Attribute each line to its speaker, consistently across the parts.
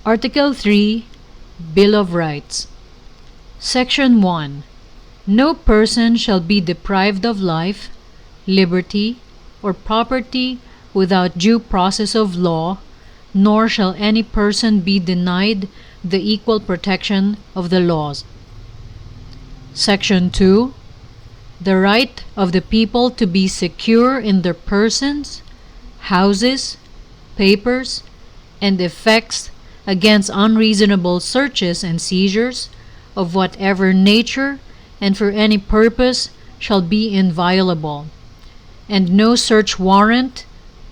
Speaker 1: Article 3, Bill of Rights. Section 1. No person shall be deprived of life, liberty, or property without due process of law, nor shall any person be denied the equal protection of the laws. Section 2. The right of the people to be secure in their persons, houses, papers, and effects against unreasonable searches and seizures of whatever nature and for any purpose shall be inviolable, and no search warrant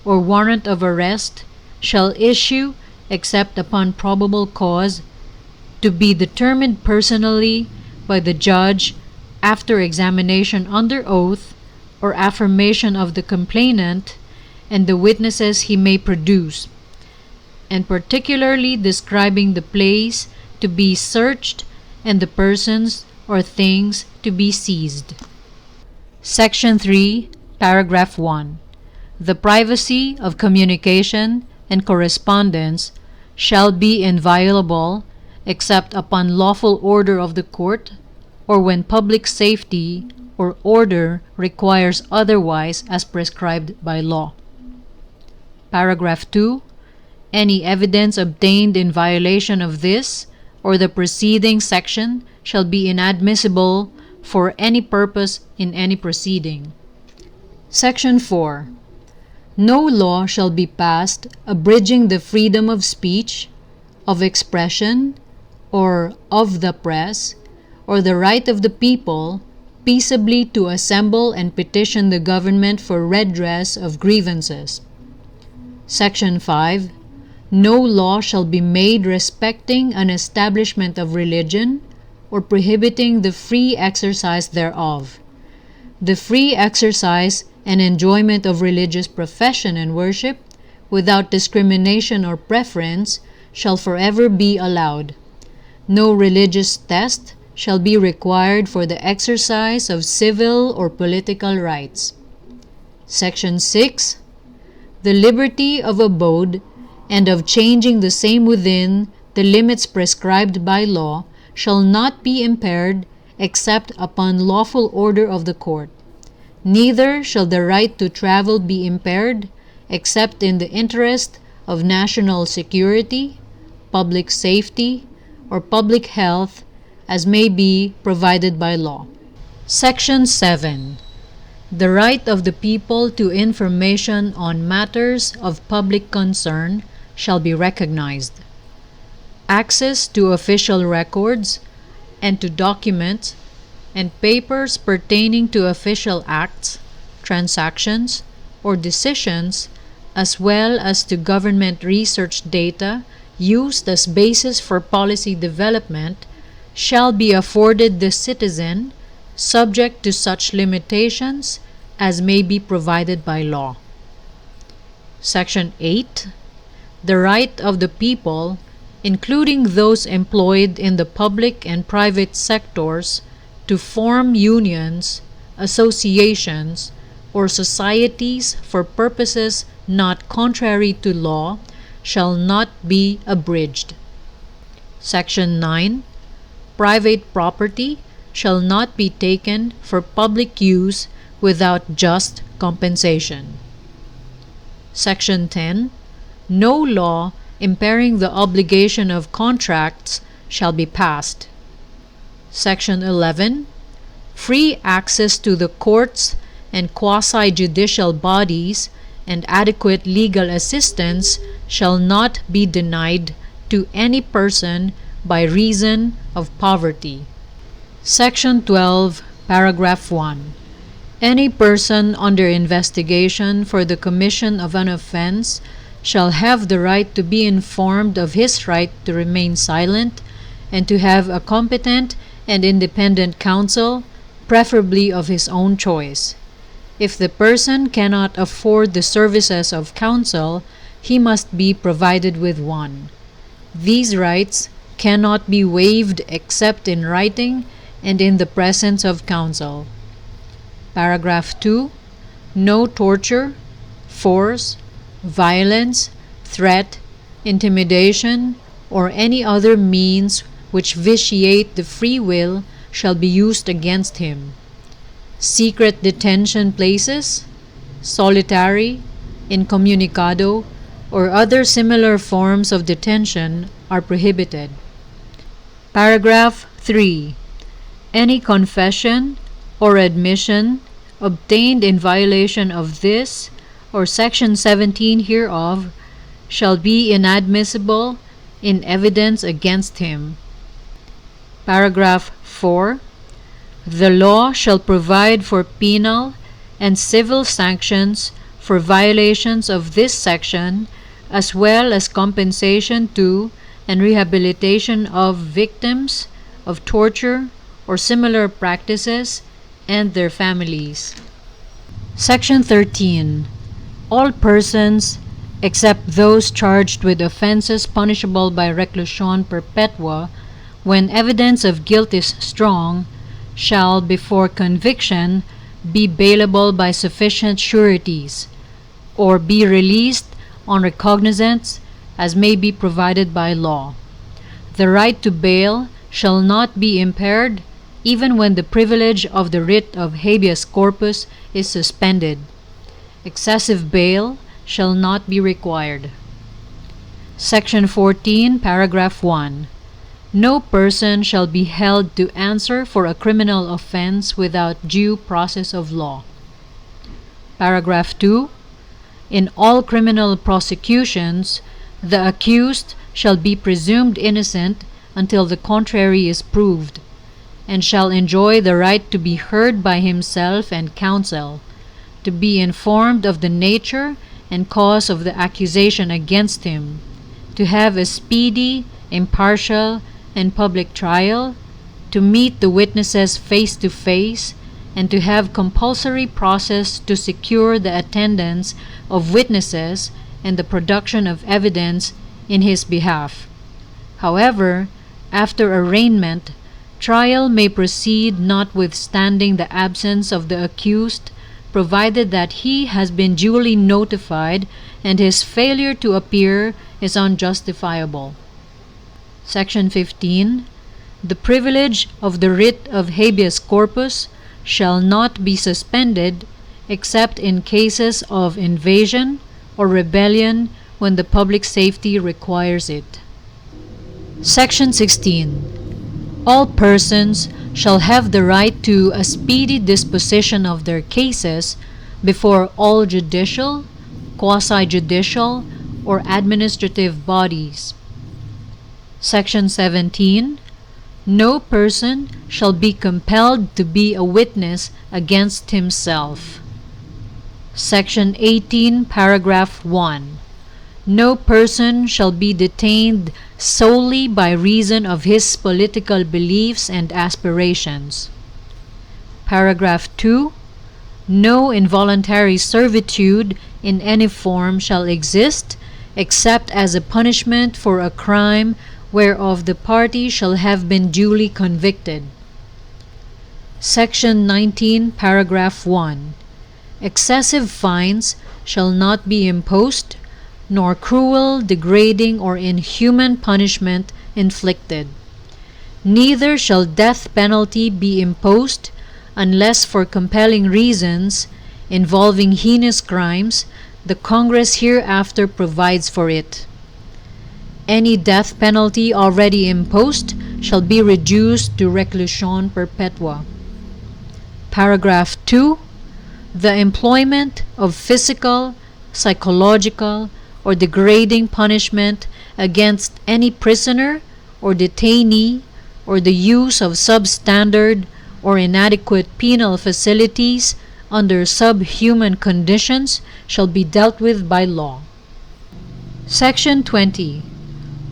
Speaker 1: or warrant of arrest shall issue except upon probable cause to be determined personally by the judge after examination under oath or affirmation of the complainant and the witnesses he may produce, and particularly describing the place to be searched and the persons or things to be seized. Section 3, Paragraph 1. The privacy of communication and correspondence shall be inviolable except upon lawful order of the court or when public safety or order requires otherwise as prescribed by law. Paragraph 2. Any evidence obtained in violation of this or the preceding section shall be inadmissible for any purpose in any proceeding. Section 4. No law shall be passed abridging the freedom of speech, of expression, or of the press, or the right of the people peaceably to assemble and petition the government for redress of grievances. Section 5. No law shall be made respecting an establishment of religion or prohibiting the free exercise thereof. The free exercise and enjoyment of religious profession and worship, without discrimination or preference, shall forever be allowed. No religious test shall be required for the exercise of civil or political rights. Section 6. The liberty of abode and of changing the same within the limits prescribed by law shall not be impaired except upon lawful order of the court. Neither shall the right to travel be impaired except in the interest of national security, public safety, or public health as may be provided by law. Section 7. The right of the people to information on matters of public concern shall be recognized. Access to official records and to documents and papers pertaining to official acts, transactions, or decisions, as well as to government research data used as basis for policy development, shall be afforded the citizen, subject to such limitations as may be provided by law. Section 8. The right of the people, including those employed in the public and private sectors, to form unions, associations, or societies for purposes not contrary to law, shall not be abridged. Section 9. Private property shall not be taken for public use without just compensation. Section 10. No law impairing the obligation of contracts shall be passed. Section 11. Free access to the courts and quasi-judicial bodies and adequate legal assistance shall not be denied to any person by reason of poverty. Section 12, Paragraph 1. Any person under investigation for the commission of an offense shall have the right to be informed of his right to remain silent and to have a competent and independent counsel, preferably of his own choice. If the person cannot afford the services of counsel, he must be provided with one. These rights cannot be waived except in writing and in the presence of counsel. Paragraph 2. No torture, force, violence, threat, intimidation, or any other means which vitiate the free will shall be used against him. Secret detention places, solitary, incommunicado, or other similar forms of detention are prohibited. Paragraph 3. Any confession or admission obtained in violation of this or Section 17 hereof shall be inadmissible in evidence against him. Paragraph 4. The law shall provide for penal and civil sanctions for violations of this section, as well as compensation to and rehabilitation of victims of torture or similar practices and their families. Section 13. All persons, except those charged with offenses punishable by reclusion perpetua, when evidence of guilt is strong, shall, before conviction, be bailable by sufficient sureties, or be released on recognizance as may be provided by law. The right to bail shall not be impaired even when the privilege of the writ of habeas corpus is suspended. Excessive bail shall not be required. Section 14, paragraph 1. No person shall be held to answer for a criminal offense without due process of law. Paragraph 2. In all criminal prosecutions, the accused shall be presumed innocent until the contrary is proved, and shall enjoy the right to be heard by himself and counsel, to be informed of the nature and cause of the accusation against him, to have a speedy, impartial, and public trial, to meet the witnesses face to face, and to have compulsory process to secure the attendance of witnesses and the production of evidence in his behalf. However, after arraignment, trial may proceed notwithstanding the absence of the accused, provided that he has been duly notified and his failure to appear is unjustifiable. Section 15. The privilege of the writ of habeas corpus shall not be suspended except in cases of invasion or rebellion when the public safety requires it. Section 16. All persons shall have the right to a speedy disposition of their cases before all judicial, quasi-judicial, or administrative bodies. Section 17. No person shall be compelled to be a witness against himself. Section 18, paragraph 1. No person shall be detained solely by reason of his political beliefs and aspirations. Paragraph 2. No involuntary servitude in any form shall exist except as a punishment for a crime whereof the party shall have been duly convicted. Section 19, paragraph 1. Excessive fines shall not be imposed, nor cruel, degrading, or inhuman punishment inflicted. Neither shall death penalty be imposed unless for compelling reasons involving heinous crimes the Congress hereafter provides for it. Any death penalty already imposed shall be reduced to reclusion perpetua. Paragraph 2. The employment of physical, psychological, or degrading punishment against any prisoner or detainee, or the use of substandard or inadequate penal facilities under subhuman conditions shall be dealt with by law. Section 20.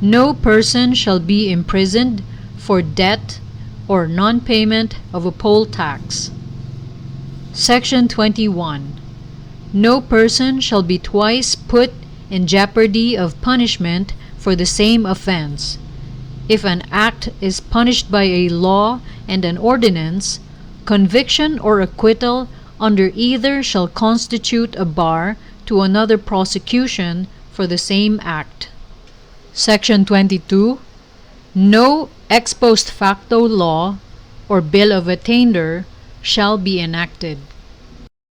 Speaker 1: No person shall be imprisoned for debt or non-payment of a poll tax. Section 21. No person shall be twice put in jeopardy of punishment for the same offense. If an act is punished by a law and an ordinance, conviction or acquittal under either shall constitute a bar to another prosecution for the same act. Section 22. No ex post facto law or bill of attainder shall be enacted.